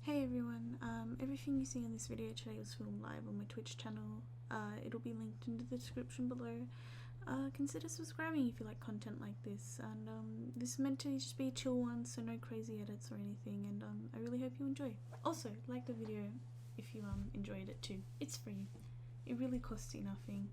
Hey everyone, everything you see in this video today was filmed live on my Twitch channel. It'll be linked in the description below. Consider subscribing if you like content like this, and this is meant to just be a chill one, so no crazy edits or anything, and I really hope you enjoy. Also, like the video if you enjoyed it too. It's free. It really costs you nothing,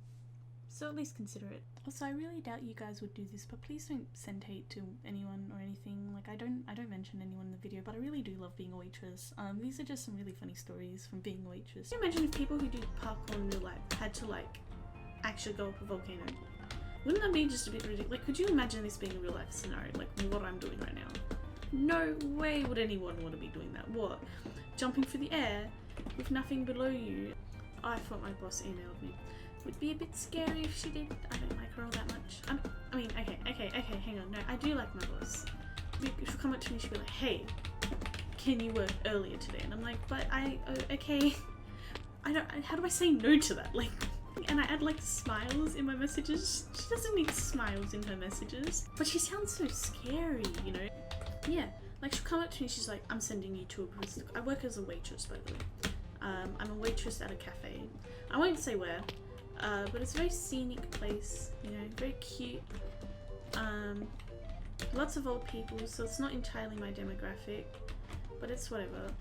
so at least consider it. Also, I really doubt you guys would do this, but please don't send hate to anyone or anything. Like, I don't mention anyone in the video, but I really do love being a waitress. These are just some really funny stories from being a waitress. Can you imagine if people who do parkour in real life had to actually go up a volcano? Wouldn't that be just a bit ridiculous? Like, could you imagine this being a real life scenario, like what I'm doing right now? No way would anyone want to be doing that. What? Jumping through the air with nothing below you? I thought my boss emailed me. Would be a bit scary if she did. I don't like her all that much. I mean, okay, hang on. No, I do like my boss. She'll come up to me, she'll be like, hey, can you work earlier today? And I'm like, but okay. How do I say no to that? Like, and I add like smiles in my messages. She doesn't need smiles in her messages. But she sounds so scary, you know? Yeah, like she'll come up to me, she's like, I'm sending you to a barista. I work as a waitress, by the way. I'm a waitress at a cafe. I won't say where. But it's a very scenic place, you know, very cute. Lots of old people, so it's not entirely my demographic, but it's whatever.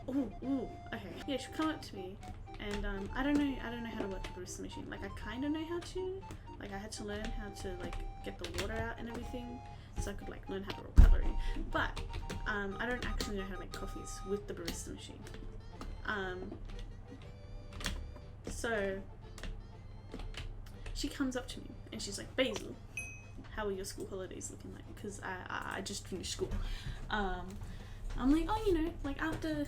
Okay. Yeah, she'll come up to me, and I don't know how to work a barista machine. Like, I kind of know how to. Like, I had to learn how to get the water out and everything, so I could learn how to roll cutlery. But I don't actually know how to make coffees with the barista machine. So she comes up to me and she's like, Basil, how are your school holidays looking like? Because I just finished school. I'm like, oh, you know, like after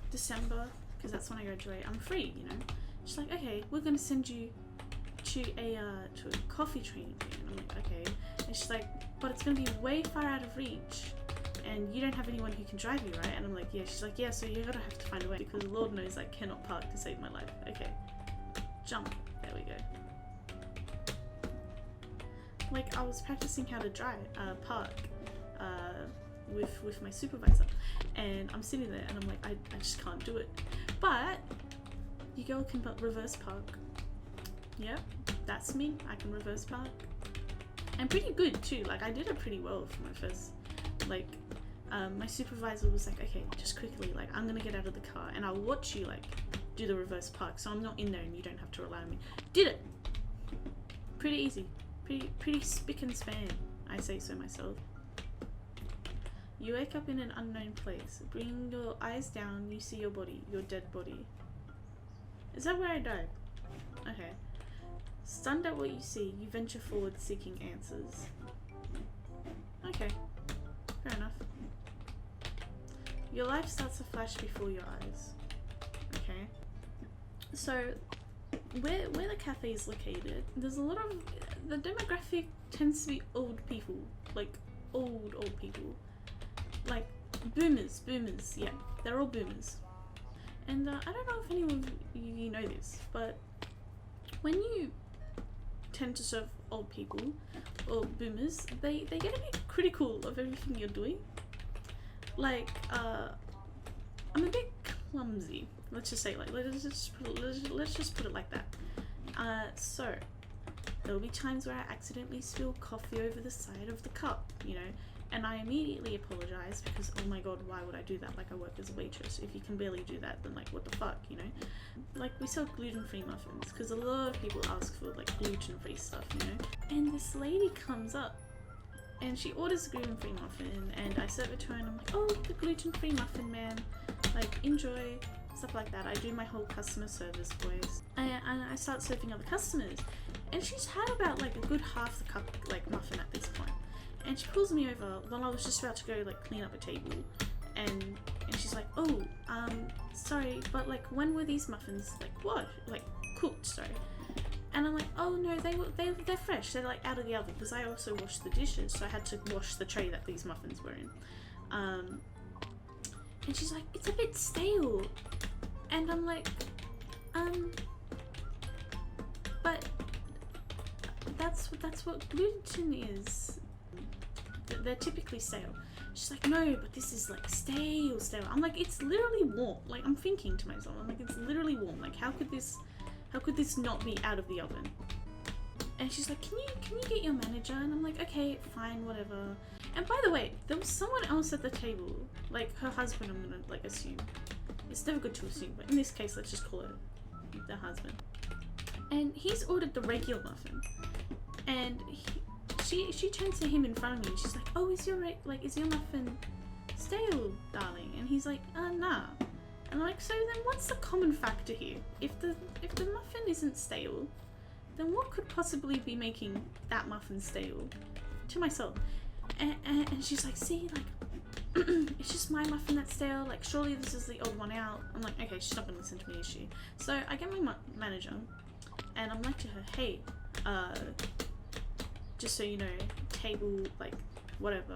December, because that's when I graduate, I'm free, you know. She's like, okay, we're gonna send you to a coffee training thing. And I'm like, okay. And she's like, but it's gonna be way far out of reach, and you don't have anyone who can drive you, right? And I'm like, yeah. She's like, yeah, so you're gonna have to find a way, because Lord knows I cannot park to save my life. Okay, jump. There we go. Like, I was practicing how to park with my supervisor, and I'm sitting there and I'm like, I just can't do it. But you girl can reverse park. Yep, that's me. I can reverse park. I'm pretty good too. Like, I did it pretty well for my first, my supervisor was like, okay, just quickly, I'm gonna get out of the car and I'll watch you do the reverse park, so I'm not in there and you don't have to rely on me. Did it. Pretty easy. Pretty spick and span, I say so myself. You wake up in an unknown place. Bring your eyes down, you see your body, your dead body. Is that where I died? Okay. Stunned at what you see, you venture forward seeking answers. Okay, fair enough. Your life starts to flash before your eyes. Okay. So, where the cafe is located, there's a lot of, the demographic tends to be old people. Like, old people. Like, boomers, yeah, they're all boomers. And I don't know if anyone of you know this, but when you tend to serve old people or boomers, they get a bit critical of everything you're doing. Like, I'm a bit clumsy. Let's just say, let's just put it like that. So there'll be times where I accidentally spill coffee over the side of the cup, you know, and I immediately apologize because, oh my god, why would I do that? Like, I work as a waitress. If you can barely do that, then what the fuck, you know? Like, we sell gluten-free muffins because a lot of people ask for gluten-free stuff, you know? And this lady comes up and she orders a gluten-free muffin, and I serve it to her and I'm like, oh, the gluten-free muffin, man. Enjoy, stuff like that. I do my whole customer service voice. And I start serving other customers. And she's had about a good half the cup muffin at this point. And she pulls me over while I was just about to go clean up a table, and she's like, oh, sorry, but when were these muffins what? Cooked, sorry. And I'm like, oh no, they're fresh. They're out of the oven, because I also washed the dishes, so I had to wash the tray that these muffins were in. And she's like, it's a bit stale. And I'm like, but that's what gluten is. They're typically stale. She's like, no, but this is like stale. I'm like, it's literally warm. Like, I'm thinking to myself, I'm like, it's literally warm. Like, how could this not be out of the oven? And she's like, can you get your manager? And I'm like, okay, fine, whatever. And by the way, there was someone else at the table, like her husband, I'm gonna like assume. It's never good to assume, but in this case, let's just call it the husband. And he's ordered the regular muffin. And she turns to him in front of me and she's like, oh, is your muffin stale, darling? And he's like, nah. And I'm like, so then what's the common factor here? If the muffin isn't stale, then what could possibly be making that muffin stale? To myself. And she's like, see, like, it's just my muffin that's stale, like, surely this is the old one out. I'm like, okay, she's not gonna listen to me, is she? So I get my manager, and I'm like to her, hey, just so you know, table, like, whatever,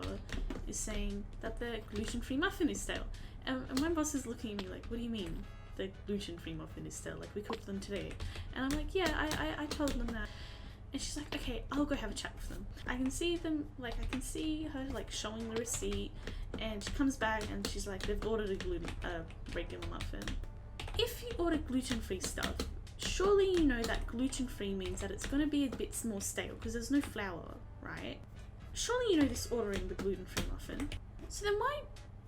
is saying that the gluten-free muffin is stale. And my boss is looking at me like, what do you mean the gluten-free muffin is stale? Like, we cooked them today. And I'm like, yeah, I told them that. And she's like, okay, I'll go have a chat with them. I can see them, like, I can see her, like, showing the receipt, and she comes back and she's like, they've ordered a regular muffin. If you order gluten-free stuff, surely you know that gluten-free means that it's going to be a bit more stale because there's no flour, right? Surely you know this ordering the gluten-free muffin. So then why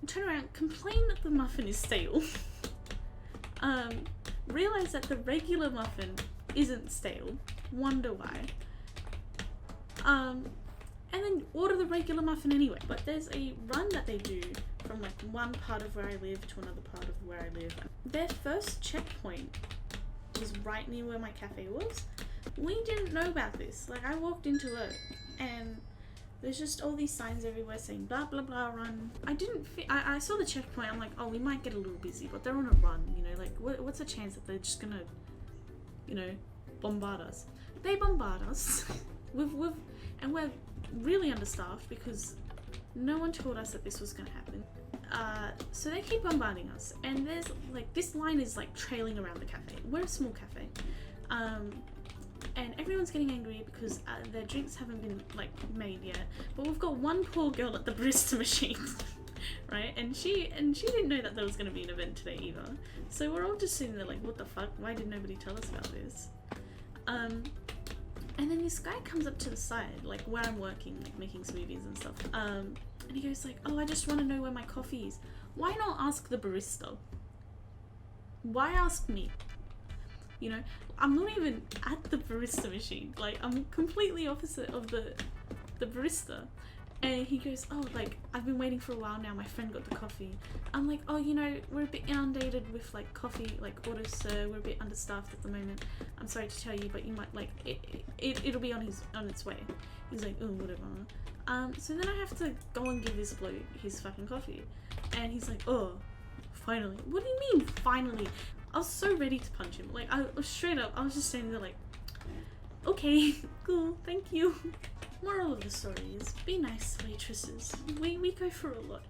turn around, complain that the muffin is stale, realize that the regular muffin isn't stale, wonder why, and then order the regular muffin anyway. But there's a run that they do from like one part of where I live to another part of where I live. Their first checkpoint was right near where my cafe was. We didn't know about this. Like, I walked into it and there's just all these signs everywhere saying blah blah blah run. I saw the checkpoint. I'm like, oh, we might get a little busy, but they're on a run, you know, like what's the chance that they're just gonna, you know, bombard us? They bombard us and we're really understaffed because no one told us that this was gonna happen. So they keep bombarding us, and there's like, this line is like trailing around the cafe. We're a small cafe, and everyone's getting angry because their drinks haven't been like made yet. But we've got one poor girl at the barista machine, right? And she didn't know that there was going to be an event today either. So we're all just sitting there like, what the fuck? Why did nobody tell us about this? And then this guy comes up to the side, like where I'm working, like making smoothies and stuff. And he goes like, oh, I just want to know where my coffee is. Why not ask the barista? Why ask me? You know, I'm not even at the barista machine. Like, I'm completely opposite of the barista. And he goes, oh, like, I've been waiting for a while now. My friend got the coffee. I'm like, oh, you know, we're a bit inundated with, like, coffee, like, orders, sir. We're a bit understaffed at the moment. I'm sorry to tell you, but you might, like, it'll be on its way. He's like, oh, whatever. So then I have to go and give this bloke his fucking coffee. And he's like, oh, finally. What do you mean, finally? I was so ready to punch him. Like, I was straight up, I was just standing there like, okay, cool, thank you. Moral of the story is, be nice, waitresses. We go through a lot.